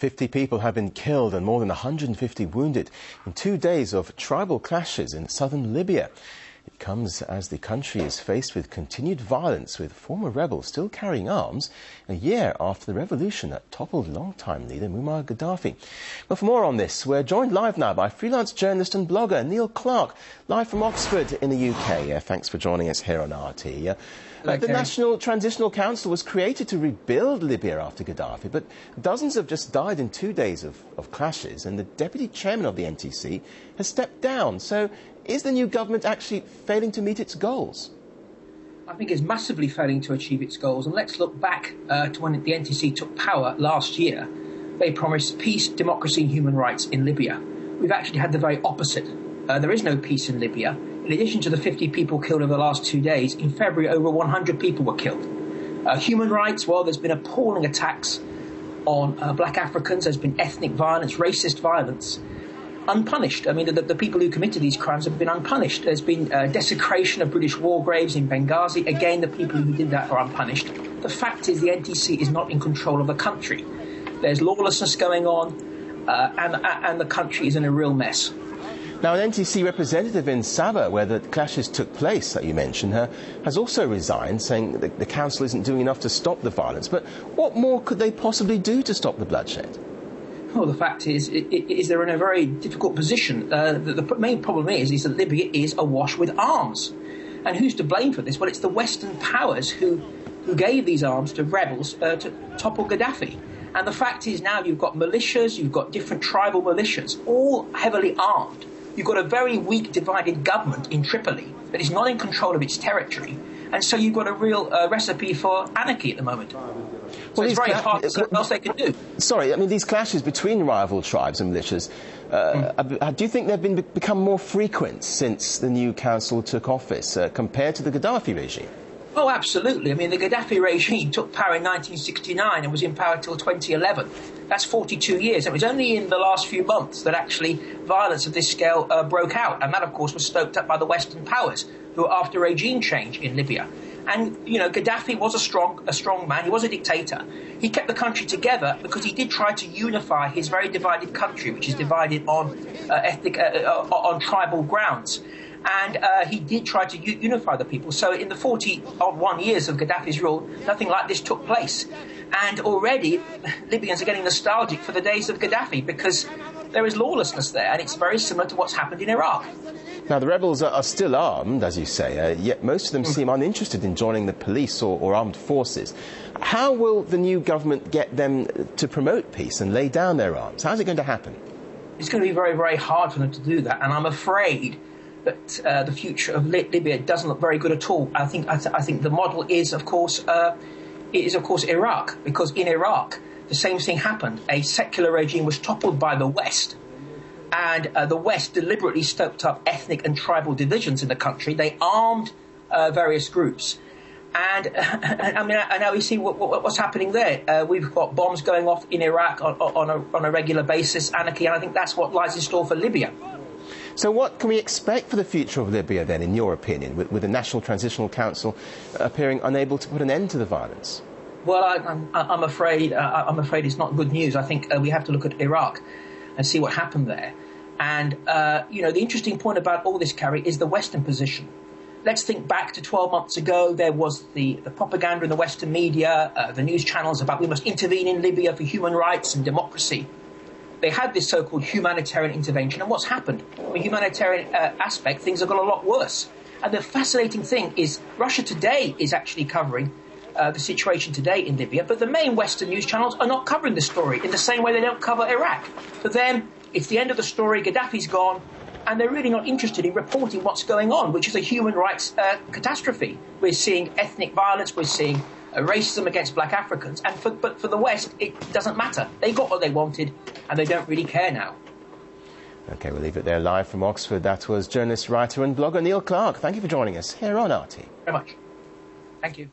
50 people have been killed and more than 150 wounded in 2 days of tribal clashes in southern Libya. It comes as the country is faced with continued violence, with former rebels still carrying arms a year after the revolution that toppled longtime leader Muammar Gaddafi. But for more on this, we're joined live now by freelance journalist and blogger Neil Clark, live from Oxford in the UK. Thanks for joining us here on RT. The National Transitional Council was created to rebuild Libya after Gaddafi, but dozens have just died in 2 days of clashes, and the deputy chairman of the NTC has stepped down. So is the new government actually failing to meet its goals? I think it's massively failing to achieve its goals. And let's look back to when the NTC took power last year. They promised peace, democracy and human rights in Libya. We've actually had the very opposite. There is no peace in Libya. In addition to the 50 people killed over the last 2 days, in February over 100 people were killed. Human rights, well, there's been appalling attacks on black Africans. There's been ethnic violence, racist violence, unpunished. I mean, the people who committed these crimes have been unpunished. There's been desecration of British war graves in Benghazi. Again, the people who did that are unpunished. The fact is the NTC is not in control of the country. There's lawlessness going on, and the country is in a real mess. Now, an NTC representative in Sabah, where the clashes took place that you mentioned, has also resigned, saying that the council isn't doing enough to stop the violence. But what more could they possibly do to stop the bloodshed? Well, the fact is they're in a very difficult position. The main problem is that Libya is awash with arms. And who's to blame for this? Well, it's the Western powers who gave these arms to rebels to topple Gaddafi. And the fact is now you've got militias, you've got different tribal militias, all heavily armed. You've got a very weak, divided government in Tripoli that is not in control of its territory. And so you've got a real recipe for anarchy at the moment. So it's very hard to see what else they can do. Sorry, I mean, these clashes between rival tribes and militias, do you think they've become more frequent since the new council took office compared to the Gaddafi regime? Oh, absolutely. I mean, the Gaddafi regime took power in 1969 and was in power till 2011. That's 42 years. It was only in the last few months that actually violence of this scale broke out. And that, of course, was stoked up by the Western powers who were after regime change in Libya. And, you know, Gaddafi was a strong man. He was a dictator. He kept the country together because he did try to unify his very divided country, which is divided on on tribal grounds. And he did try to unify the people. So in the 41 years of Gaddafi's rule, nothing like this took place. And already Libyans are getting nostalgic for the days of Gaddafi because there is lawlessness there, and it's very similar to what's happened in Iraq. Now, the rebels are still armed, as you say, yet most of them seem uninterested in joining the police or armed forces. How will the new government get them to promote peace and lay down their arms? How's it going to happen? It's going to be very, very hard for them to do that, and I'm afraid that the future of Libya doesn't look very good at all. I think the model is, of course, Iraq, because in Iraq the same thing happened. A secular regime was toppled by the West, and the West deliberately stoked up ethnic and tribal divisions in the country. They armed various groups, and now we see what's happening there. We've got bombs going off in Iraq on a regular basis, anarchy, and I think that's what lies in store for Libya. So what can we expect for the future of Libya then, in your opinion, with the National Transitional Council appearing unable to put an end to the violence? Well, I'm afraid it's not good news. I think we have to look at Iraq and see what happened there. And, the interesting point about all this, Carrie, is the Western position. Let's think back to 12 months ago. There was the propaganda in the Western media, the news channels about we must intervene in Libya for human rights and democracy. They had this so-called humanitarian intervention, and what's happened? From a humanitarian aspect, things have got a lot worse. And the fascinating thing is Russia Today is actually covering the situation today in Libya, but the main Western news channels are not covering the story in the same way they don't cover Iraq. For them, it's the end of the story, Gaddafi's gone, and they're really not interested in reporting what's going on, which is a human rights catastrophe. We're seeing ethnic violence, we're seeing racism against black Africans, but for the West, it doesn't matter. They got what they wanted, and they don't really care now. OK, we'll leave it there. Live from Oxford, that was journalist, writer and blogger Neil Clark. Thank you for joining us here on RT. Very much. Thank you.